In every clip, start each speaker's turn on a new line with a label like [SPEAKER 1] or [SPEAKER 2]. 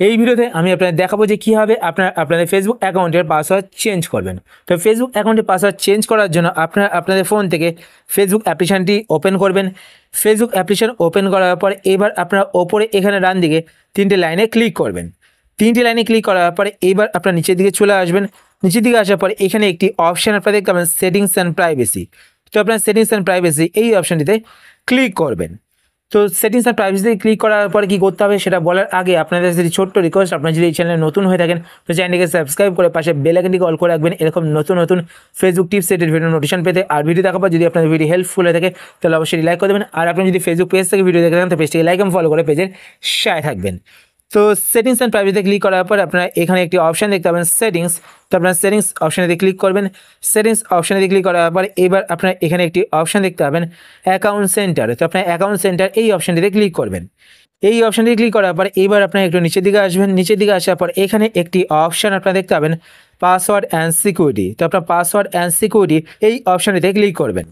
[SPEAKER 1] এই ভিডিওতে আমি আপনাদের দেখাবো যে কীভাবে আপনাদের ফেসবুক অ্যাকাউন্টের পাসওয়ার্ড চেঞ্জ করবেন। তো ফেসবুক অ্যাকাউন্টের পাসওয়ার্ড চেঞ্জ করার জন্য আপনাদের ফোন থেকে ফেসবুক অ্যাপ্লিকেশানটি ওপেন করবেন। ফেসবুক অ্যাপ্লিকেশান ওপেন করার পর এবার আপনারা ওপরে এখানে ডান দিকে 3টে লাইনে ক্লিক করবেন। 3টে লাইনে ক্লিক করার পরে এইবার আপনার নিচের দিকে চলে আসবেন। নিচের দিকে আসার পরে এখানে একটি অপশান আপনারা দেখতে পাবেন, সেটিংস অ্যান্ড প্রাইভেসি। তো আপনার সেটিংস অ্যান্ড প্রাইভেসি এই অপশানটিতে ক্লিক করবেন। তো সেটিংস আর প্রাইভেসিতে ক্লিক করার পরে কী করতে হবে সেটা বলার আগে আপনাদের যদি ছোট্ট রিকোয়েস্ট, আপনারা যদি এই চ্যানেলে নতুন হয়ে থাকেন তো চ্যানেলটিকে সাবস্ক্রাইব করে পাশে বেল আইকনটিকে অল করে রাখবেন এরকম নতুন নতুন ফেসবুক টিপস সেটের ভিডিও নোটিফিকেশন পেতে। আর ভিডিও দেখার পর যদি আপনাদের ভিডিও হেল্পফুল হয়ে থাকে তাহলে অবশ্যই লাইক করে দেবেন। আর আপনি যদি ফেসবুক পেজ থেকে ভিডিও দেখে থাকেন তো পেজটিকে লাইক এবং ফলো করে পেজের সাথে থাকবেন। তো সেটিংস অ্যান্ড প্রাইভেসিতে ক্লিক করার পর আপনারা এখানে একটি অপশান দেখতে পাবেন, সেটিংস। তো আপনারা সেটিংস অপশানেতে ক্লিক করবেন। সেটিংস অপশানেতে ক্লিক করার পর এবার আপনারা এখানে একটি অপশান দেখতে পাবেন, অ্যাকাউন্ট সেন্টার। তো আপনার অ্যাকাউন্ট সেন্টার এই অপশানটিতে ক্লিক করবেন। এই অপশানটিতে ক্লিক করার পর এবার আপনারা একটু নিচের দিকে আসবেন। নিচের দিকে আসার পর এখানে একটি অপশান আপনারা দেখতে পাবেন, পাসওয়ার্ড অ্যান্ড সিকিউরিটি। তো আপনার পাসওয়ার্ড অ্যান্ড সিকিউরিটি এই অপশানটিতে ক্লিক করবেন।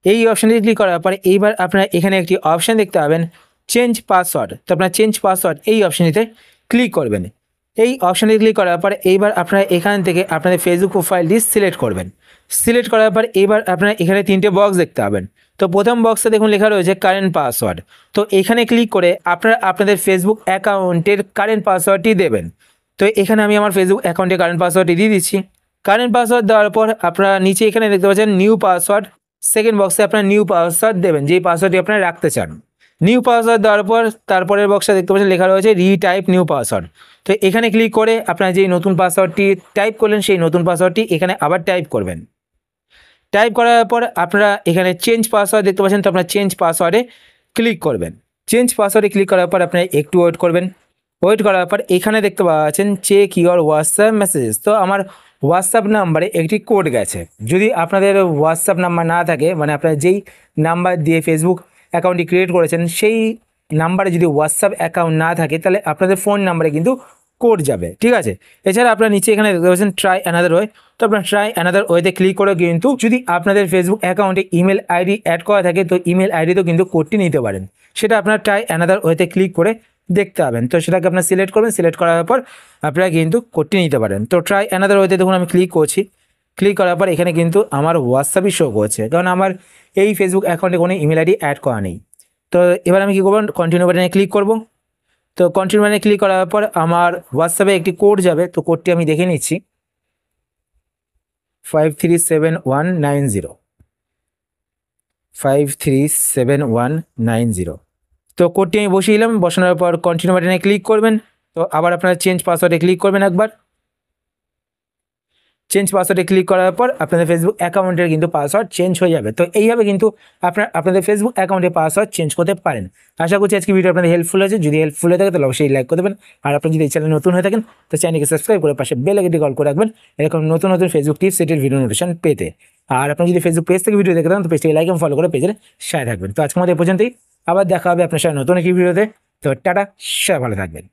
[SPEAKER 1] এই অপশানটিতে ক্লিক করার পরে এইবার আপনারা এখানে একটি অপশান দেখতে পাবেন, চেঞ্জ পাসওয়ার্ড। তো আপনার চেঞ্জ পাসওয়ার্ড এই অপশানটিতে ক্লিক করবেন। এই অপশানটিতে ক্লিক করার পর এইবার আপনারা এখান থেকে আপনাদের ফেসবুক প্রোফাইলটি সিলেক্ট করবেন। সিলেক্ট করার পর এইবার আপনারা এখানে 3টে বক্স দেখতে পাবেন। তো প্রথম বক্সে দেখুন লেখা রয়েছে কারেন্ট পাসওয়ার্ড। তো এখানে ক্লিক করে আপনারা আপনাদের ফেসবুক অ্যাকাউন্টের কারেন্ট পাসওয়ার্ডটি দেবেন। তো এখানে আমি আমার ফেসবুক অ্যাকাউন্টের কারেন্ট পাসওয়ার্ডটি দিয়ে দিচ্ছি। কারেন্ট পাসওয়ার্ড দেওয়ার পর আপনারা নিচে এখানে দেখতে পাচ্ছেন নিউ পাসওয়ার্ড। সেকেন্ড বক্সে আপনারা নিউ পাসওয়ার্ড দেবেন, যেই পাসওয়ার্ডটি আপনারা রাখতে চান। নিউ পাসওয়ার্ড দেওয়ার পর তারপরের বক্সে দেখতে পাচ্ছেন লেখা রয়েছে রিটাইপ নিউ পাসওয়ার্ড। তো এখানে ক্লিক করে আপনারা যেই নতুন পাসওয়ার্ডটি টাইপ করলেন সেই নতুন পাসওয়ার্ডটি এখানে আবার টাইপ করবেন। টাইপ করার পর আপনারা এখানে চেঞ্জ পাসওয়ার্ড দেখতে পাচ্ছেন। তো আপনারা চেঞ্জ পাসওয়ার্ডে ক্লিক করবেন। চেঞ্জ পাসওয়ার্ডে ক্লিক করার পর আপনারা একটু ওয়েট করবেন। ওয়েট করার পর এখানে দেখতে পাচ্ছেন চেক ইউর হোয়াটসঅ্যাপ মেসেজেস। তো আমার হোয়াটসঅ্যাপ নাম্বারে একটি কোড গেছে। যদি আপনাদের হোয়াটসঅ্যাপ নাম্বার না থাকে, মানে আপনারা যেই নাম্বার দিয়ে ফেসবুক অ্যাকাউন্টটি ক্রিয়েট করেছেন সেই নাম্বারে যদি হোয়াটসঅ্যাপ অ্যাকাউন্ট না থাকে তাহলে আপনাদের ফোন নাম্বারে কিন্তু কোড যাবে, ঠিক আছে। এছাড়া আপনারা নিচে এখানে দেখতে পাচ্ছেন ট্রাই অ্যানাদার ওয়ে। তো আপনার ট্রাই অ্যানাদার ওয়েতে ক্লিক করে কিন্তু যদি আপনাদের ফেসবুক অ্যাকাউন্টে ইমেল আইডি অ্যাড করা থাকে তো ইমেল আইডিতেও কিন্তু কোডটি নিতে পারেন। সেটা আপনার ট্রাই অ্যানাদার ওয়েতে ক্লিক করে দেখতে পাবেন। তো সেটাকে আপনার সিলেক্ট করবেন। সিলেক্ট করার পর আপনারা কিন্তু কোডটি নিতে পারেন। তো ট্রাই অ্যানাদার ওয়েতে দেখুন আমি ক্লিক করছি। ক্লিক করার পর এখানে কিন্তু আমার হোয়াটসঅ্যাপই শো করছে, কারণ আমার এই ফেসবুক অ্যাকাউন্টে কোনো ইমেল আইডি অ্যাড করা নেই। তো এবার আমি কী করবো, কন্টিনিউ বাটনে ক্লিক করব। তো কন্টিনিউ বাটনে ক্লিক করার পর আমার হোয়াটসঅ্যাপে একটি কোড যাবে। তো কোডটি আমি দেখে নিচ্ছি, 537190 537190। তো কোডটি আমি বসিয়ে দিলাম। বসানোর পর কন্টিনিউ বাটনে ক্লিক করবেন। তো আবার আপনারা চেঞ্জ পাসওয়ার্ডে ক্লিক করবেন একবার। চেঞ্জ পাসওয়ার্ডে ক্লিক করার পর আপনাদের ফেসবুক অ্যাকাউন্টের কিন্তু পাসওয়ার্ড চেঞ্জ হয়ে যাবে। তো এইভাবে কিন্তু আপনাদের ফেসবুক অ্যাকাউন্টের পাসওয়ার্ড চেঞ্জ করতে পারেন। আশা করছি আজকে ভিডিও আপনাদের হেল্পফুল হয়েছে। যদি হেল্পফুল হয়ে থাকে তাহলে অবশ্যই লাইক করে দেবেন। আর আপনি যদি এই চ্যানেলে নতুন হয়ে থাকেন তো চ্যানেলকে সাবস্ক্রাইব করে পাশে বেল আইকনটি কল করে রাখবেন এরকম নতুন নতুন ফেসবুক টিপস সেটের ভিডিও নোটিফিকেশন পেতে। আর আপনি যদি ফেসবুক পেজ থেকে ভিডিও দেখে থাকেন তো পেজটিকে লাইক এবং ফলো করে পেজের সাথে থাকবেন। তো আজকের মধ্যে এই পর্যন্তই। আবার দেখা হবে আপনার সাথে নতুন একটি ভিডিওতে। তো টাটা, সবাই ভালো থাকবেন।